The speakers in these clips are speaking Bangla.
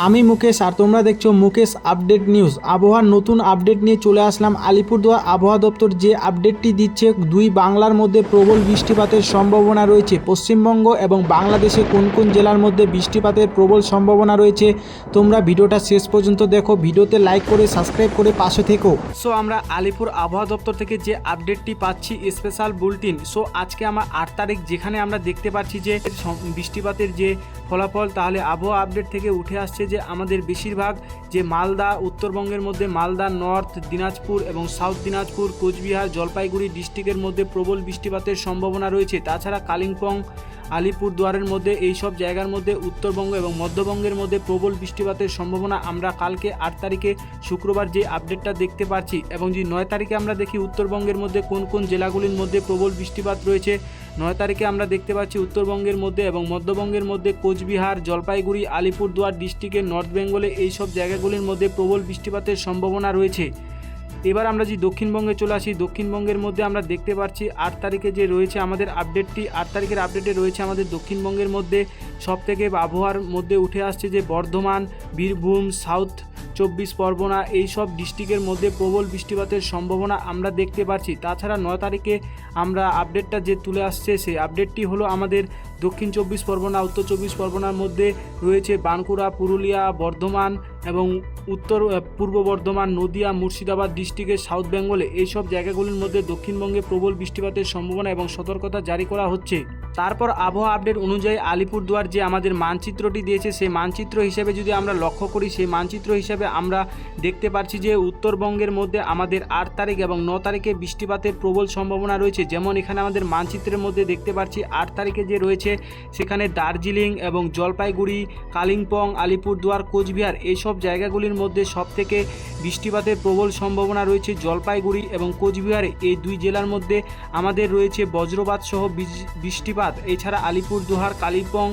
আমি মুকেশ আর তোমরা দেখছো মুকেশ আপডেট নিউজ। আবহাওয়ার নতুন আপডেট নিয়ে চলে আসলাম। আলিপুরদুয়ার আবহাওয়া দপ্তর যে আপডেটটি দিচ্ছে, দুই বাংলার মধ্যে প্রবল বৃষ্টিপাতের সম্ভাবনা রয়েছে। পশ্চিমবঙ্গ এবং বাংলাদেশে কোন কোন জেলার মধ্যে বৃষ্টিপাতের প্রবল সম্ভাবনা রয়েছে, তোমরা ভিডিওটা শেষ পর্যন্ত দেখো। ভিডিওতে লাইক করে সাবস্ক্রাইব করে পাশে থেকো। সো আমরা আলিপুর আবহাওয়া দপ্তর থেকে যে আপডেটটি পাচ্ছি স্পেশাল বুলেটিন। সো আজকে আমার 8 তারিখ, যেখানে আমরা দেখতে পাচ্ছি যে বৃষ্টিপাতের যে ফলাফল, তাহলে আবহাওয়া আপডেট থেকে উঠে আসছে যে আমাদের বেশিরভাগ যে মালদা, উত্তরবঙ্গের মধ্যে মালদা, নর্থ দিনাজপুর এবং সাউথ দিনাজপুর, কোচবিহার, জলপাইগুড়ি ডিস্ট্রিক্টের মধ্যে প্রবল বৃষ্টিপাতের সম্ভাবনা রয়েছে। তাছাড়া কালিম্পং, আলিপুরদুয়ারের মধ্যে এই সব জায়গার মধ্যে, উত্তরবঙ্গ এবং মধ্যবঙ্গের মধ্যে প্রবল বৃষ্টিপাতের সম্ভাবনা আমরা কালকে 8 তারিখে শুক্রবার যে আপডেটটা দেখতে পাচ্ছি। এবং যে 9 তারিখে আমরা দেখি উত্তরবঙ্গের মধ্যে কোন কোন জেলাগুলির মধ্যে প্রবল বৃষ্টিপাত রয়েছে। 9 তারিখে আমরা দেখতে পাচ্ছি উত্তরবঙ্গের মধ্যে এবং মধ্যবঙ্গের মধ্যে কোচবিহার, জলপাইগুড়ি, আলিপুরদুয়ার ডিস্ট্রিক্টের নর্থ বেঙ্গলে এই সব জায়গাগুলির মধ্যে প্রবল বৃষ্টিপাতের সম্ভাবনা রয়েছে। এবার আমরা যে দক্ষিণবঙ্গে চলে আসি, দক্ষিণবঙ্গের মধ্যে আমরা দেখতে পাচ্ছি 8 তারিখে যে রয়েছে আমাদের আপডেটটি, 8 তারিখের আপডেটে রয়েছে আমাদের দক্ষিণবঙ্গের মধ্যে সবথেকে আবহাওয়ার মধ্যে উঠে আসছে যে বর্ধমান, বীরভূম, সাউথ 24 পরগনা এই সব ডিস্ট্রিক্টের মধ্যে প্রবল বৃষ্টিপাতের সম্ভাবনা আমরা দেখতে পাচ্ছি। তাছাড়া 9 তারিখে আমরা আপডেটটা যে তুলে আসছে, সেই আপডেটটি হলো আমাদের দক্ষিণ 24 পরগনা, উত্তর 24 পরগনার মধ্যে রয়েছে বাঁকুড়া, পুরুলিয়া, বর্ধমান এবং পূর্ব বর্ধমান, নদিয়া, মুর্শিদাবাদ ডিস্ট্রিক্টের সাউথ বেঙ্গলে এই সব জায়গাগুলির মধ্যে দক্ষিণবঙ্গে প্রবল বৃষ্টিপাতের সম্ভাবনা এবং সতর্কতা জারি করা হচ্ছে। তারপর আবহাওয়া আপডেট অনুযায়ী আলিপুরদুয়ার যে আমাদের মানচিত্রটি দিয়েছে, সেই মানচিত্র হিসেবে যদি আমরা লক্ষ্য করি, সেই মানচিত্র হিসেবে আমরা দেখতে পাচ্ছি যে উত্তরবঙ্গের মধ্যে আমাদের 8 তারিখ এবং 9 তারিখে বৃষ্টিপাতের প্রবল সম্ভাবনা রয়েছে। যেমন এখানে আমাদের মানচিত্রের মধ্যে দেখতে পাচ্ছি 8 তারিখে যে রয়েছে সেখানে দার্জিলিং এবং জলপাইগুড়ি, কালিম্পং, আলিপুরদুয়ার, কোচবিহার এই সব জায়গাগুলির মধ্যে সবথেকে বৃষ্টিপাতের প্রবল সম্ভাবনা রয়েছে। জলপাইগুড়ি এবং কোচবিহারে এই দুই জেলার মধ্যে আমাদের রয়েছে বজ্রপাত সহ বৃষ্টিপাত। এছাড়া আলিপুরদুয়ার, কালিম্পং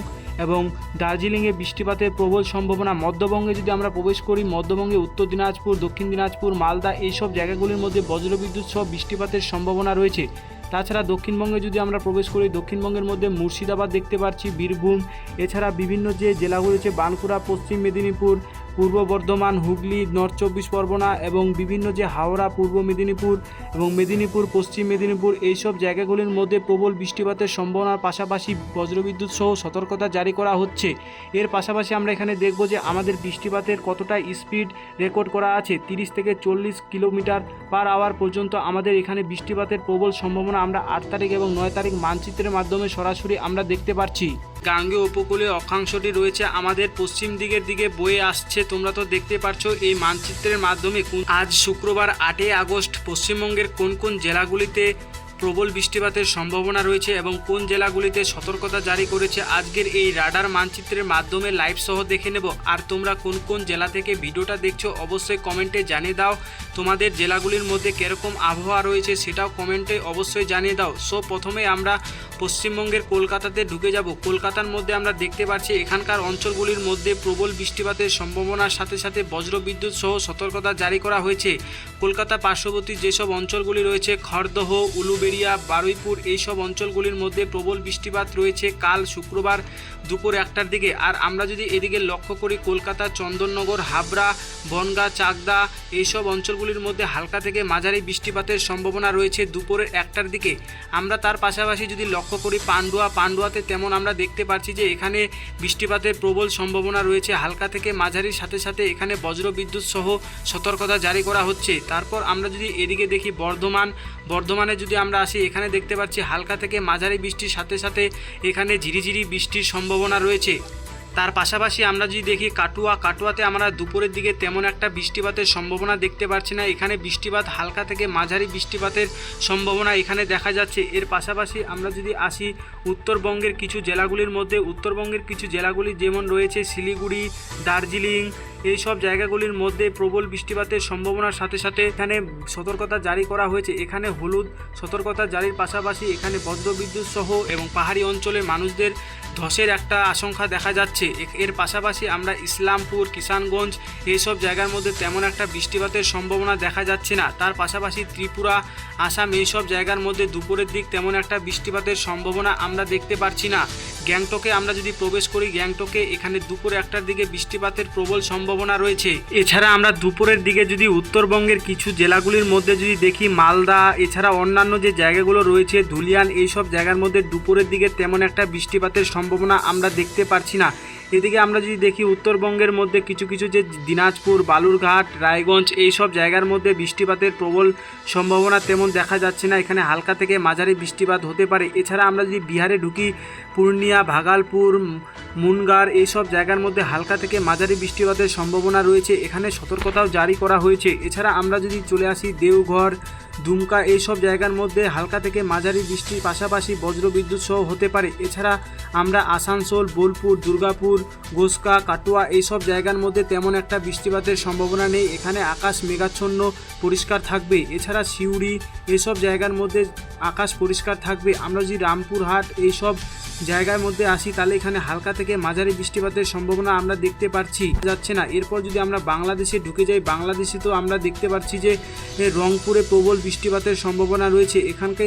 এবং দার্জিলিংয়ে বৃষ্টিপাতের প্রবল সম্ভাবনা। মধ্যবঙ্গে যদি আমরা প্রবেশ করি, মধ্যবঙ্গে উত্তর দিনাজপুর, দক্ষিণ দিনাজপুর, মালদা এই সব জায়গাগুলির মধ্যে বজ্রবিদ্যুৎ সহ বৃষ্টিপাতের সম্ভাবনা রয়েছে। তাছাড়া দক্ষিণবঙ্গে যদি আমরা প্রবেশ করি, দক্ষিণবঙ্গের মধ্যে মুর্শিদাবাদ দেখতে পাচ্ছি, বীরভূম, এছাড়া বিভিন্ন যে জেলাগুলি রয়েছে বাঁকুড়া, পশ্চিম মেদিনীপুর, পূর্ব বর্ধমান, হুগলি, নর্থ 24 পরগনা এবং বিভিন্ন যে হাওড়া, পূর্ব মেদিনীপুর এবং মেদিনীপুর, পশ্চিম মেদিনীপুর এই সব জায়গাগুলির মধ্যে প্রবল বৃষ্টিপাতের সম্ভাবনার পাশাপাশি বজ্রবিদ্যুৎ সহ সতর্কতা জারি করা হচ্ছে। এর পাশাপাশি আমরা এখানে দেখব যে আমাদের বৃষ্টিপাতের কতটা স্পিড রেকর্ড করা আছে। 30 থেকে 40 কিলোমিটার পার আওয়ার পর্যন্ত আমাদের এখানে বৃষ্টিপাতের প্রবল সম্ভাবনা আমরা 8 তারিখ এবং 9 তারিখ মানচিত্রের মাধ্যমে সরাসরি আমরা দেখতে পাচ্ছি। গাঙ্গেয় উপকূলীয় অক্ষাংশটি রয়েছে আমাদের পশ্চিম দিকের দিকে বয়ে আসছে। তোমরা তো দেখতে পাচ্ছ এই মানচিত্রের মাধ্যমে আজ শুক্রবার 8 আগস্ট পশ্চিমবঙ্গের কোন কোন জেলাগুলিতে প্রবল বৃষ্টিপাতের সম্ভাবনা রয়েছে এবং কোন জেলাগুলিতে সতর্কতা জারি করেছে আজকের এই রাডার মানচিত্রের মাধ্যমে লাইভ সহ দেখে নেব। আর তোমরা কোন কোন জেলা থেকে ভিডিওটা দেখছো অবশ্যই কমেন্টে জানিয়ে দাও। তোমাদের জেলাগুলির মধ্যে কীরকম আবহাওয়া রয়েছে সেটাও কমেন্টে অবশ্যই জানিয়ে দাও। সো প্রথমে আমরা পশ্চিমবঙ্গের কলকাতাতে ঢুকে যাব। কলকাতার মধ্যে আমরা দেখতে পাচ্ছি এখানকার অঞ্চলগুলির মধ্যে প্রবল বৃষ্টিপাতের সম্ভাবনার সাথে সাথে বজ্রবিদ্যুৎ সহ সতর্কতা জারি করা হয়েছে। কলকাতা পার্শ্ববর্তী যেসব অঞ্চলগুলি রয়েছে খড়দহ, উলুবেড়িয়া, বারুইপুর এইসব অঞ্চলগুলির মধ্যে প্রবল বৃষ্টিপাত রয়েছে কাল শুক্রবার দুপুর 1টার দিকে। আর আমরা যদি এদিকে লক্ষ্য করি, কলকাতা, চন্দননগর, হাবড়া, বনগাঁ, চাকদা এইসব অঞ্চলগুলির মধ্যে হালকা থেকে মাঝারি বৃষ্টিপাতের সম্ভাবনা রয়েছে দুপুরের 1টার দিকে। আমরা তার পাশাপাশি যদি লক্ষ্য করি পান্ডুয়াতে তেমন আমরা দেখতে পাচ্ছি যে এখানে বৃষ্টিপাতের প্রবল সম্ভাবনা রয়েছে হালকা থেকে মাঝারির সাথে সাথে এখানে বজ্রবিদ্যুৎ সহ সতর্কতা জারি করা হচ্ছে। তারপর আমরা যদি এদিকে দেখি বর্ধমানে যদি আমরা আসি, এখানে দেখতে পাচ্ছি হালকা থেকে মাঝারি বৃষ্টির সাথে সাথে এখানে ঝিরিঝিরি বৃষ্টির সম্ভাবনা রয়েছে। তার পাশাপাশি আমরা যদি দেখি কাটুয়াতে আমরা দুপুরের দিকে তেমন একটা বৃষ্টিপাতের সম্ভাবনা দেখতে পাচ্ছি না। এখানে বৃষ্টিপাত হালকা থেকে মাঝারি বৃষ্টিপাতের সম্ভাবনা এখানে দেখা যাচ্ছে। এর পাশাপাশি আমরা যদি আসি উত্তরবঙ্গের কিছু জেলাগুলির মধ্যে, উত্তরবঙ্গের কিছু জেলাগুলি যেমন রয়েছে শিলিগুড়ি, দার্জিলিং এই সব জায়গাগুলির মধ্যে প্রবল বৃষ্টিপাতের সম্ভাবনার সাথে সাথে এখানে সতর্কতা জারি করা হয়েছে। এখানে হলুদ সতর্কতা জারির পাশাপাশি এখানে বজ্রবিদ্যুৎ সহ এবং পাহাড়ি অঞ্চলের মানুষদের ধসের একটা আশঙ্কা দেখা যাচ্ছে। এর পাশাপাশি আমরা ইসলামপুর, কিষানগঞ্জ এইসব জায়গার মধ্যে তেমন একটা বৃষ্টিপাতের সম্ভাবনা দেখা যাচ্ছে না। তার পাশাপাশি ত্রিপুরা, আসাম এইসব জায়গার মধ্যে দুপুরের দিক তেমন একটা বৃষ্টিপাতের সম্ভাবনা আমরা দেখতে পাচ্ছি না। গ্যাংটকে আমরা যদি প্রবেশ করি, গ্যাংটকে এখানে দুপুরে একটার দিকে বৃষ্টিপাতের প্রবল সম্ভাবনা রয়েছে। এছাড়া আমরা দুপুরের দিকে যদি উত্তরবঙ্গের কিছু জেলাগুলির মধ্যে যদি দেখি, মালদা এছাড়া অন্যান্য যে জায়গাগুলো রয়েছে ধুলিয়ান এইসব জায়গার মধ্যে দুপুরের দিকে তেমন একটা বৃষ্টিপাতের সম্ভাবনা আমরা দেখতে পারছি না। এদিকে আমরা যদি দেখি উত্তরবঙ্গের মধ্যে কিছু কিছু যে দিনাজপুর, বালুরঘাট, রায়গঞ্জ এইসব জায়গার মধ্যে বৃষ্টিপাতের প্রবল সম্ভাবনা তেমন দেখা যাচ্ছে না। এখানে হালকা থেকে মাঝারি বৃষ্টিপাত হতে পারে। এছাড়া আমরা যদি বিহারে ঢুকি, পূর্ণিয়া, ভাগলপুর, মুনগার এইসব জায়গার মধ্যে হালকা থেকে মাঝারি বৃষ্টিপাতের সম্ভাবনা রয়েছে। এখানে সতর্কতাও জারি করা হয়েছে। এছাড়া আমরা যদি চলে আসি দেওঘর, দুমকা এইসব জায়গার মধ্যে হালকা থেকে মাঝারি বৃষ্টির পাশাপাশি বজ্রবিদ্যুৎ সহ হতে পারে। এছাড়া আমরা আসানসোল, বোলপুর, দুর্গাপুর, গোসকা, কাটুয়া এইসব জায়গার মধ্যে তেমন একটা বৃষ্টিপাতের সম্ভাবনা নেই। এখানে আকাশ মেঘাচ্ছন্ন পরিষ্কার থাকবে। এছাড়া সিউড়ি এইসব জায়গার মধ্যে আকাশ পরিষ্কার থাকবে। আমরা যদি রামপুরহাট এইসব জায়গার মধ্যে আসি তাহলে এখানে হালকা থেকে মাঝারি বৃষ্টিপাতের সম্ভাবনা আমরা দেখতে পাচ্ছি যাচ্ছে না। এরপর যদি আমরা বাংলাদেশে ঢুকে যাই, বাংলাদেশে তো আমরা দেখতে পাচ্ছি যে রংপুরে প্রবল বৃষ্টিপাতের সম্ভাবনা রয়েছে। এখানকে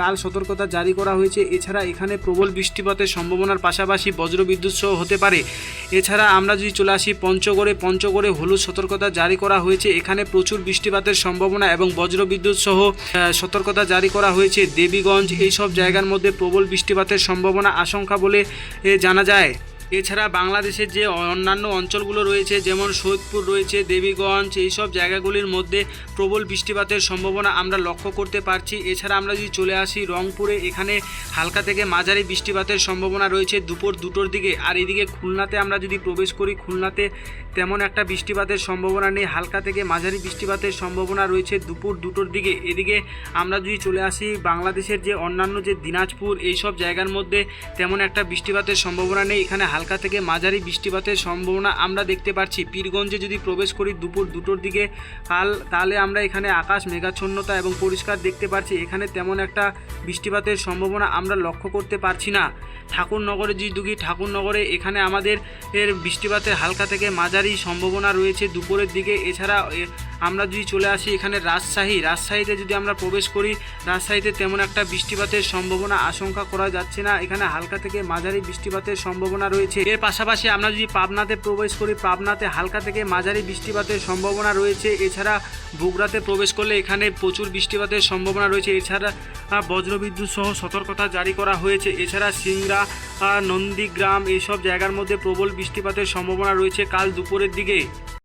লাল সতর্কতা জারি করা হয়েছে। এছাড়া এখানে প্রবল বৃষ্টিপাতের সম্ভাবনার পাশাপাশি বজ্রবিদ্যুৎ সহ হতে পারে। এছাড়া আমরা যদি চলে আসি পঞ্চগড়ে হলুদ সতর্কতা জারি করা হয়েছে। এখানে প্রচুর বৃষ্টিপাতের সম্ভাবনা এবং বজ্রবিদ্যুৎ সহ সতর্কতা জারি করা হয়েছে। দেবীগঞ্জ এইসব জায়গার মধ্যে প্রবল বৃষ্টিপাতের সম্ভাবনা আশঙ্কা বলে জানা যায়। এছাড়া বাংলাদেশের যে অন্যান্য অঞ্চলগুলো রয়েছে, যেমন সৈয়দপুর রয়েছে, দেবীগঞ্জ এইসব জায়গাগুলির মধ্যে প্রবল বৃষ্টিপাতের সম্ভাবনা আমরা লক্ষ্য করতে পারছি। এছাড়া আমরা যদি চলে আসি রংপুরে, এখানে হালকা থেকে মাঝারি বৃষ্টিপাতের সম্ভাবনা রয়েছে দুপুর 2টোর দিকে। আর এদিকে খুলনাতে আমরা যদি প্রবেশ করি, খুলনাতে তেমন একটা বৃষ্টিপাতের সম্ভাবনা নেই। হালকা থেকে মাঝারি বৃষ্টিপাতের সম্ভাবনা রয়েছে দুপুর 2টোর দিকে। এদিকে আমরা যদি চলে আসি বাংলাদেশের যে অন্যান্য যে দিনাজপুর এইসব জায়গার মধ্যে তেমন একটা বৃষ্টিপাতের সম্ভাবনা নেই। এখানে হালকা থেকে মাঝারি বৃষ্টিপাতের সম্ভাবনা আমরা দেখতে পাচ্ছি। পীরগঞ্জে যদি প্রবেশ করি দুপুর 2টোর দিকে, তাহলে আমরা এখানে আকাশ মেঘাচ্ছন্নতা এবং পরিষ্কার দেখতে পাচ্ছি। এখানে তেমন একটা বৃষ্টিপাতের সম্ভাবনা আমরা লক্ষ্য করতে পারছি না। ঠাকুরনগরে যদি ঢুকি, ঠাকুরনগরে এখানে আমাদের বৃষ্টিপাতের হালকা থেকে মাঝারি সম্ভাবনা রয়েছে দুপুরের দিকে। এছাড়া আমরা যদি চলে আসি এখানে রাজশাহীতে যদি আমরা প্রবেশ করি, রাজশাহীতে তেমন একটা বৃষ্টিপাতের সম্ভাবনা আশঙ্কা করা যাচ্ছে না। এখানে হালকা থেকে মাঝারি বৃষ্টিপাতের সম্ভাবনা রয়েছে। এর পাশাপাশি আমরা যদি পাবনাতে প্রবেশ করি, পাবনাতে হালকা থেকে মাঝারি বৃষ্টিপাতের সম্ভাবনা রয়েছে। এছাড়া বগুড়াতে প্রবেশ করলে এখানে প্রচুর বৃষ্টিপাতের সম্ভাবনা রয়েছে। এছাড়া বজ্রবিদ্যুৎ সহ সতর্কতা জারি করা হয়েছে। এছাড়া সিংড়া, নন্দীগ্রাম এইসব জায়গার মধ্যে প্রবল বৃষ্টিপাতের সম্ভাবনা রয়েছে কাল দুপুরের দিকে।